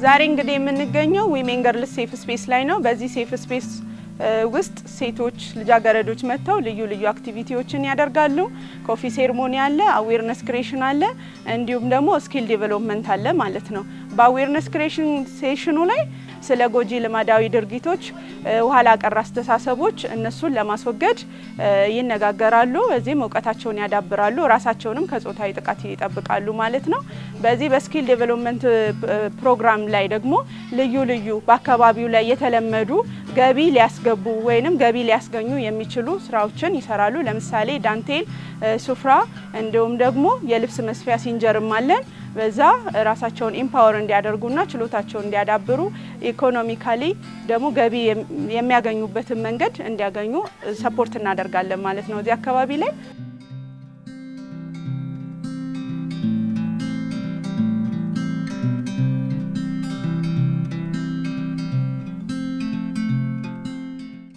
ዛሬ እንግዲህ የምንገኘው ዊሜን ገርልስ ሴፍ ስፔስ ላይ ነው። በዚህ ሴፍ ስፔስ ውስጥ ሴቶች ልጃገረዶች መጥተው ልዩ ልዩ አክቲቪቲዎችን ያደርጋሉ። ኮፊ ሴሬሞኒ አለ፣ አዌርነስ ክሬሽን አለ፣ እንዲሁም ደግሞ ስኪል ዴቨሎፕመንት አለ ማለት ነው። በአዌርነስ ክሬሽን ሴሽኑ ላይ ስለ ጎጂ ልማዳዊ ድርጊቶች ኋላ ቀር አስተሳሰቦች እነሱን ለማስወገድ ይነጋገራሉ። በዚህም እውቀታቸውን ያዳብራሉ፣ ራሳቸውንም ከጾታዊ ጥቃት ይጠብቃሉ ማለት ነው። በዚህ በስኪል ዴቨሎፕመንት ፕሮግራም ላይ ደግሞ ልዩ ልዩ በአካባቢው ላይ የተለመዱ ገቢ ሊያስገቡ ወይንም ገቢ ሊያስገኙ የሚችሉ ስራዎችን ይሰራሉ። ለምሳሌ ዳንቴል፣ ሱፍራ እንዲሁም ደግሞ የልብስ መስፊያ ሲንጀርም አለን። በዛ ራሳቸውን ኢምፓወር እንዲያደርጉና ችሎታቸውን እንዲያዳብሩ ኢኮኖሚካሊ ደግሞ ገቢ የሚያገኙበትን መንገድ እንዲያገኙ ሰፖርት እናደርጋለን ማለት ነው እዚህ አካባቢ ላይ።